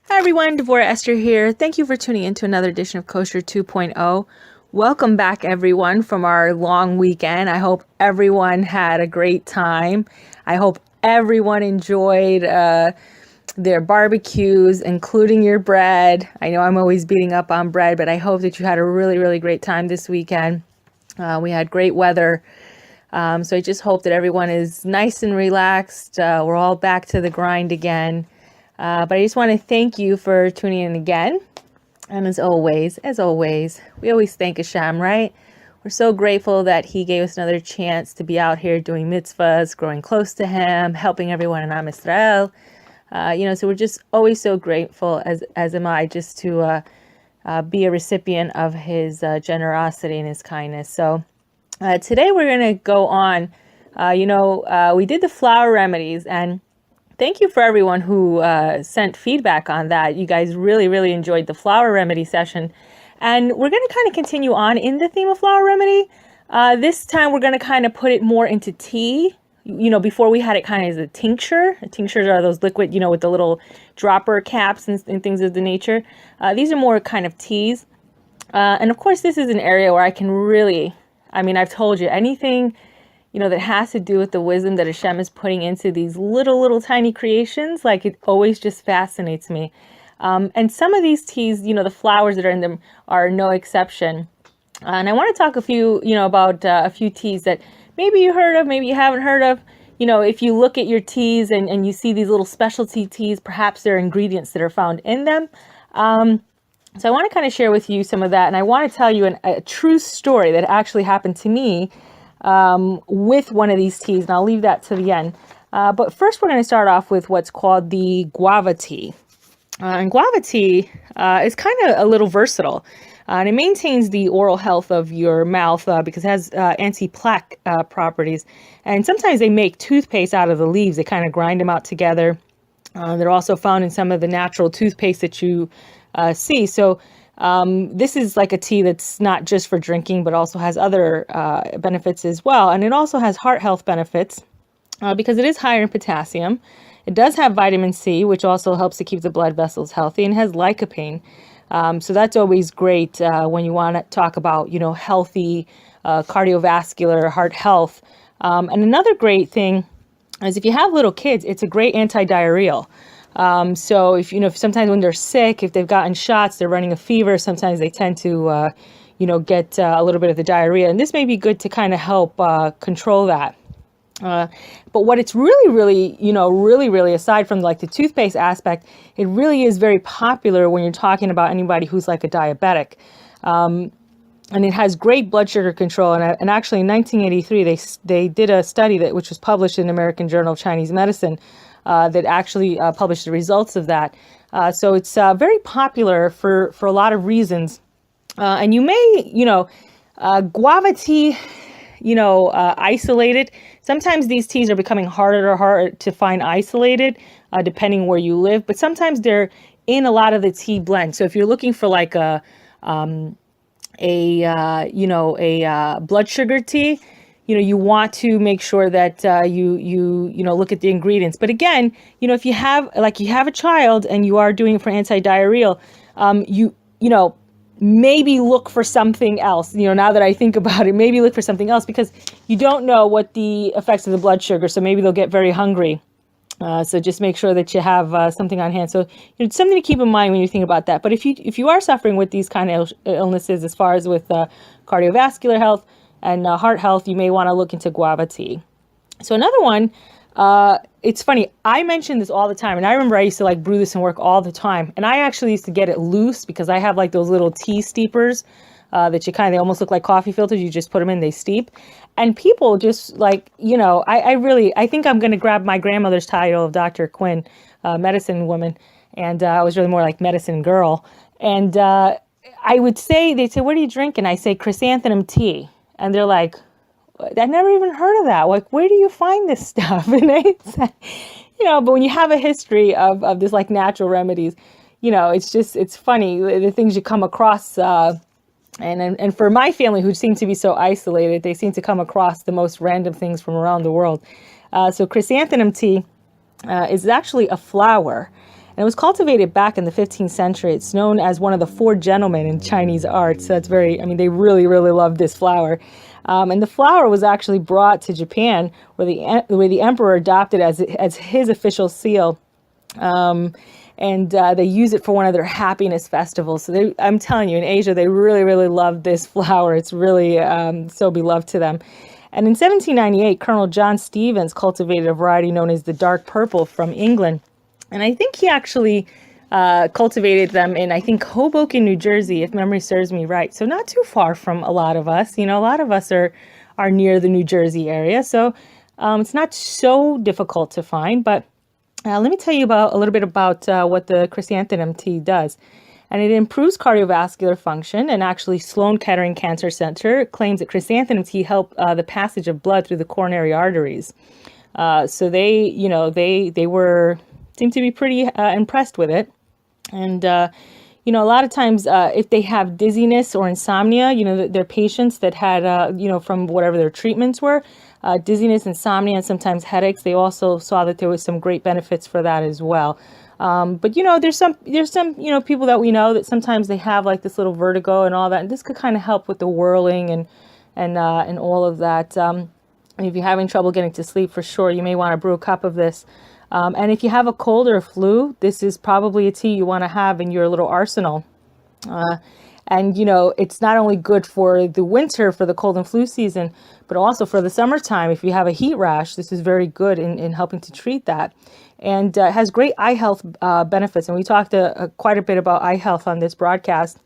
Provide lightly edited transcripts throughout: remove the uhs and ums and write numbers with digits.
Hi everyone, Devorah Esther here. Thank you for tuning in to another edition of Kosher 2.0. Welcome back everyone from our long weekend. I hope everyone had a great time. I hope everyone enjoyed their barbecues, including your bread. I know I'm always beating up on bread, but I hope that you had a really, really great time this weekend. We had great weather. So I just hope that everyone is nice and relaxed. We're all back to the grind again. But I just want to thank you for tuning in again. And as always, we always thank Hashem, right? We're so grateful that he gave us another chance to be out here doing mitzvahs, growing close to him, helping everyone in Am Yisrael. So we're just always so grateful, as am I, just to be a recipient of his generosity and his kindness. So today we're going to go on, we did the flower remedies, and thank you for everyone who sent feedback on that. You guys really, really enjoyed the flower remedy session. And we're going to kind of continue on in the theme of flower remedy. This time we're going to kind of put it more into tea. Before we had it kind of as a tincture. Tinctures are those liquid, with the little dropper caps and things of the nature. These are more kind of teas. And of course, this is an area where I can really, I've told you, anything that has to do with the wisdom that Hashem is putting into these little tiny creations, like it always just fascinates me. And some of these teas, the flowers that are in them are no exception. And I want to talk about a few teas that maybe you heard of, maybe you haven't heard of. If you look at your teas and you see these little specialty teas, perhaps there are ingredients that are found in them. So I want to kind of share with you some of that. And I want to tell you a true story that actually happened to me with one of these teas, and I'll leave that to the end. But first, we're going to start off with what's called the guava tea. And guava tea is kind of a little versatile, and it maintains the oral health of your mouth because it has anti-plaque properties. And sometimes they make toothpaste out of the leaves. They kind of grind them out together. They're also found in some of the natural toothpaste that you see. So this is like a tea that's not just for drinking, but also has other benefits as well. And it also has heart health benefits because it is higher in potassium. It does have vitamin C, which also helps to keep the blood vessels healthy, and has lycopene. So that's always great when you want to talk about, healthy cardiovascular heart health. And another great thing is if you have little kids, it's a great anti-diarrheal. So if sometimes when they're sick, if they've gotten shots, they're running a fever, sometimes they tend to, get a little bit of the diarrhea. And this may be good to kind of help control that. But what it's really, aside from like the toothpaste aspect, it really is very popular when you're talking about anybody who's like a diabetic. And it has great blood sugar control. And actually in 1983, they did a study which was published in the American Journal of Chinese Medicine that actually published the results of that. So it's very popular for a lot of reasons. And you may, guava tea, isolated. Sometimes these teas are becoming harder to find isolated, depending where you live. But sometimes they're in a lot of the tea blends. So if you're looking for like a blood sugar tea, you want to make sure that you look at the ingredients. But again, if you have a child and you are doing it for anti-diarrheal, maybe look for something else. Now that I think about it, maybe look for something else because you don't know what the effects of the blood sugar. So maybe they'll get very hungry. So just make sure that you have something on hand. So it's something to keep in mind when you think about that. But if you are suffering with these kind of illnesses, as far as with cardiovascular health and heart health, you may want to look into guava tea. So another one, it's funny, I mention this all the time, and I remember I used to like brew this in work all the time, and I actually used to get it loose because I have like those little tea steepers that they almost look like coffee filters. You just put them in, they steep. And people just like, I think I'm going to grab my grandmother's title of Dr. Quinn, medicine woman, and I was really more like medicine girl. And I would say, they'd say, what do you drink? And I say chrysanthemum tea. And they're like, I never even heard of that. Like, where do you find this stuff? And they said, but when you have a history of this like natural remedies, it's funny, the things you come across. And for my family, who seem to be so isolated, they seem to come across the most random things from around the world. So chrysanthemum tea is actually a flower. And it was cultivated back in the 15th century. It's known as one of the four gentlemen in Chinese art. So that's they really, really love this flower. And the flower was actually brought to Japan, where the emperor adopted as his official seal. And they use it for one of their happiness festivals. So I'm telling you, in Asia, they really, really love this flower. It's really so beloved to them. And in 1798, Colonel John Stevens cultivated a variety known as the dark purple from England. And I think he actually cultivated them in, I think, Hoboken, New Jersey, if memory serves me right. So not too far from a lot of us. A lot of us are near the New Jersey area. So it's not so difficult to find. But let me tell you a little bit about what the chrysanthemum tea does. And it improves cardiovascular function. And actually, Sloan Kettering Cancer Center claims that chrysanthemum tea help the passage of blood through the coronary arteries. So they seem to be pretty impressed with it. And, a lot of times if they have dizziness or insomnia, their patients that had, from whatever their treatments were, dizziness, insomnia, and sometimes headaches, they also saw that there was some great benefits for that as well. But there's some people that we know that sometimes they have like this little vertigo and all that, and this could kind of help with the whirling and all of that. And if you're having trouble getting to sleep, for sure, you may want to brew a cup of this. And if you have a cold or a flu, this is probably a tea you want to have in your little arsenal. And it's not only good for the winter, for the cold and flu season, but also for the summertime. If you have a heat rash, this is very good in helping to treat that. And it has great eye health benefits. And we talked quite a bit about eye health on this broadcast.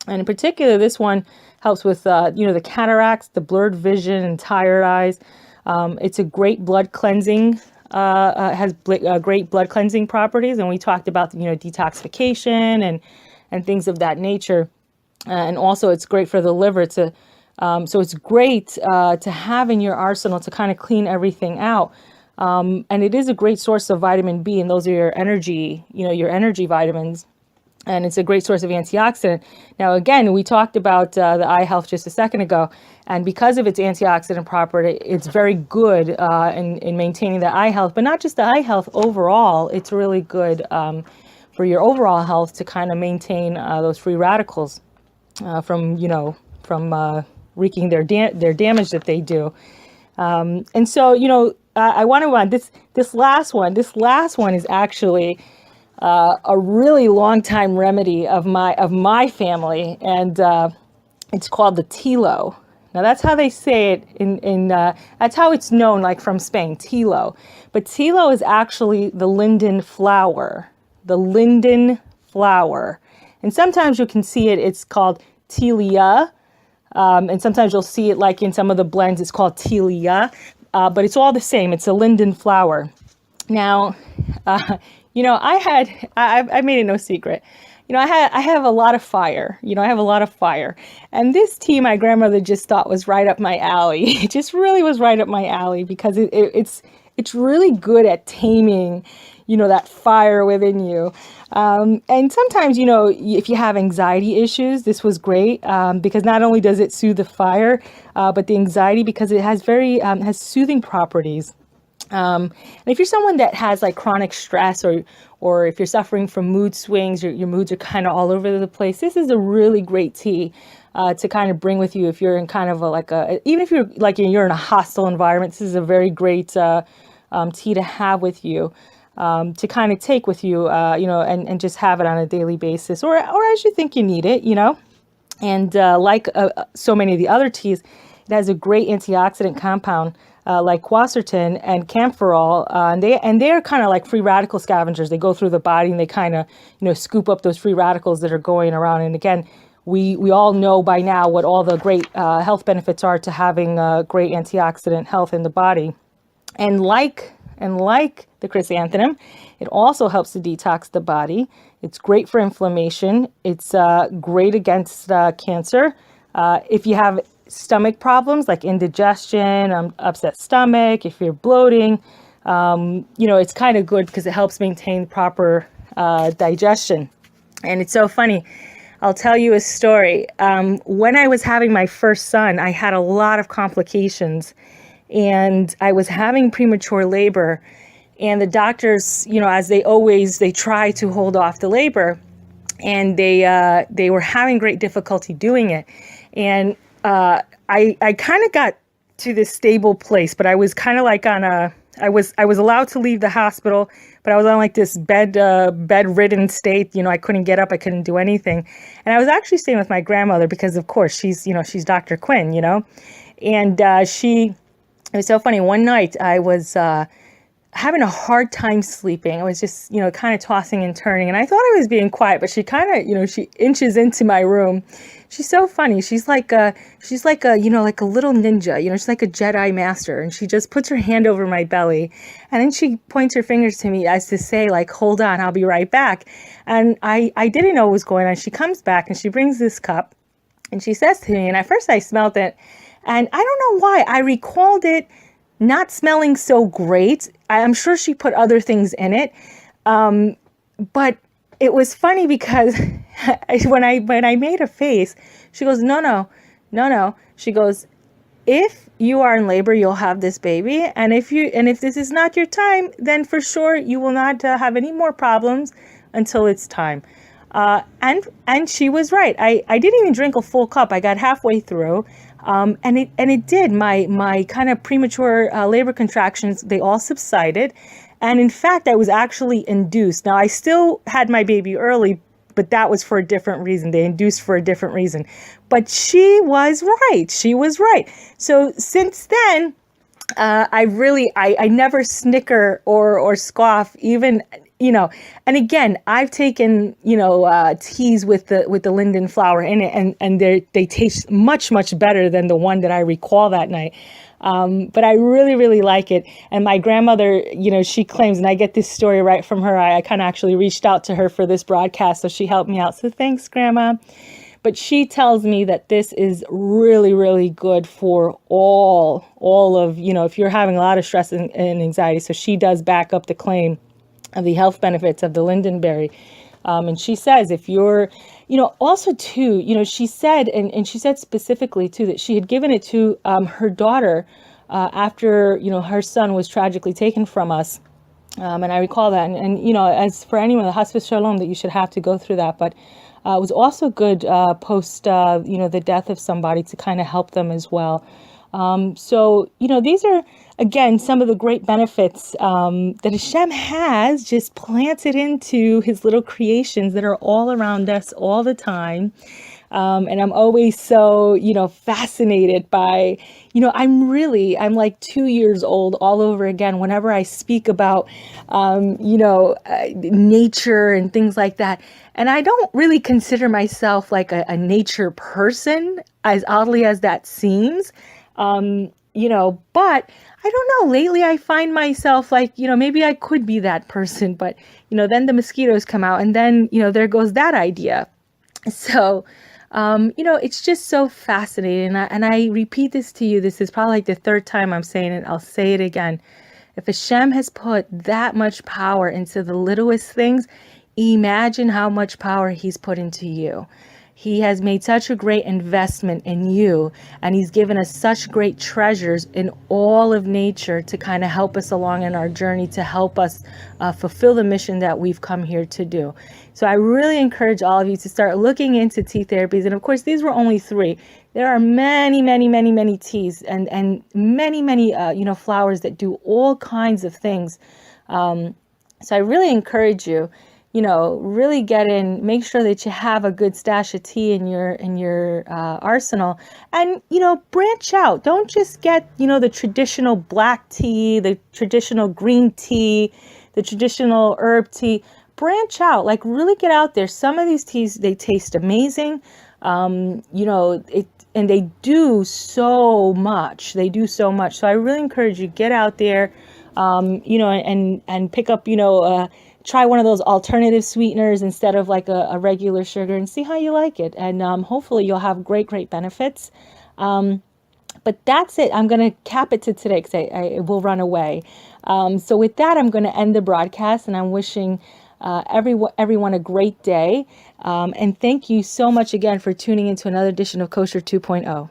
And in particular, this one helps with, the cataracts, the blurred vision, and tired eyes. It's a great blood cleansing, has great blood cleansing properties. And we talked about, detoxification and things of that nature. And also it's great for the liver so it's great to have in your arsenal to kind of clean everything out. And it is a great source of vitamin B, and those are your energy vitamins. And it's a great source of antioxidant. Now, again, we talked about the eye health just a second ago. And because of its antioxidant property, it's very good in maintaining the eye health. But not just the eye health overall, it's really good for your overall health to kind of maintain those free radicals from wreaking their damage that they do. And so, I want to this last one. This last one is actually a really long time remedy of my family, and it's called the tilo. Now that's how they say it that's how it's known, like from Spain, tilo. But tilo is actually the linden flower. The linden flower. And sometimes you can see it, it's called tilia. And sometimes you'll see it like in some of the blends, it's called tilia. But it's all the same. It's a linden flower. Now, I made it no secret. I have a lot of fire. I have a lot of fire. And this tea my grandmother just thought was right up my alley. It just really was right up my alley because it's really good at taming, that fire within you. And sometimes, if you have anxiety issues, this was great because not only does it soothe the fire, but the anxiety, because it has has soothing properties. And if you're someone that has like chronic stress, or if you're suffering from mood swings, your moods are kind of all over the place, this is a really great tea to kind of bring with you if you're in kind of even if you're like you're in a hostile environment. This is a very great tea to have with you. To kind of take with you, and just have it on a daily basis, or as you think you need it, And like so many of the other teas, it has a great antioxidant compound like quercetin and camphorol, and they are kind of like free radical scavengers. They go through the body and they kind of scoop up those free radicals that are going around. And again, we all know by now what all the great health benefits are to having great antioxidant health in the body, and like the chrysanthemum, it also helps to detox the body. It's great for inflammation. It's great against cancer. If you have stomach problems like indigestion, upset stomach, if you're bloating, it's kind of good because it helps maintain proper digestion. And it's so funny. I'll tell you a story. When I was having my first son, I had a lot of complications, and I was having premature labor. And the doctors, as they try to hold off the labor, and they were having great difficulty doing it. And I kind of got to this stable place, but I was kind of like I was allowed to leave the hospital, but I was on like this bedridden state. I couldn't get up, I couldn't do anything, and I was actually staying with my grandmother because, of course, she's Dr. Quinn, and it was so funny. One night I was having a hard time sleeping. I was just, kind of tossing and turning, and I thought I was being quiet, but she kind of, she inches into my room. She's so funny. She's like a like a little ninja, she's like a Jedi master, and she just puts her hand over my belly, and then she points her fingers to me as to say, like, hold on, I'll be right back. And I didn't know what was going on. She comes back and she brings this cup, and she says to me, and at first I smelled it, and I don't know why I recalled it not smelling so great. I'm sure she put other things in it. But it was funny because when I made a face, she goes, no. She goes, if you are in labor, you'll have this baby. And if this is not your time, then for sure you will not have any more problems until it's time. And she was right. I didn't even drink a full cup. I got halfway through. And it did. My kind of premature labor contractions, they all subsided. And in fact, I was actually induced. Now, I still had my baby early, but that was for a different reason. They induced for a different reason. But she was right. She was right. So since then, I never snicker or scoff, even, and again, I've taken, teas with the linden flower in it, and they taste much, much better than the one that I recall that night. But I really, really like it. And my grandmother, she claims, and I get this story right from her. I kind of actually reached out to her for this broadcast, so she helped me out. So thanks, Grandma. But she tells me that this is really, really good for all of, if you're having a lot of stress and anxiety. So she does back up the claim of the health benefits of the lindenberry. And she says, if you're, also too, she said, and she said specifically too, that she had given it to her daughter after, her son was tragically taken from us. And I recall that. And as for anyone, the hospice shalom, that you should have to go through that. But it was also good post, the death of somebody, to kind of help them as well. So, these are, again, some of the great benefits that Hashem has just planted into his little creations that are all around us all the time. And I'm always so, fascinated by, I'm like 2 years old all over again whenever I speak about, nature and things like that. And I don't really consider myself like a nature person, as oddly as that seems. But I don't know, lately I find myself like, maybe I could be that person, but, then the mosquitoes come out, and then, there goes that idea. So, it's just so fascinating. And I repeat this to you. This is probably like the third time I'm saying it. I'll say it again. If Hashem has put that much power into the littlest things, imagine how much power he's put into you. He has made such a great investment in you, and he's given us such great treasures in all of nature to kind of help us along in our journey, to help us fulfill the mission that we've come here to do. So I really encourage all of you to start looking into tea therapies. And of course, these were only 3. There are many, many, many, many teas and many, many, flowers that do all kinds of things. So I really encourage you, really get in, make sure that you have a good stash of tea in your arsenal, and, branch out. Don't just get, the traditional black tea, the traditional green tea, the traditional herb tea. Branch out, like really get out there. Some of these teas, they taste amazing. And they do so much. So I really encourage you, get out there, and pick up, try one of those alternative sweeteners instead of like a regular sugar, and see how you like it. And hopefully you'll have great, great benefits. But that's it. I'm going to cap it to today because I will run away. So with that, I'm going to end the broadcast, and I'm wishing everyone a great day. And thank you so much again for tuning into another edition of Kosher 2.0.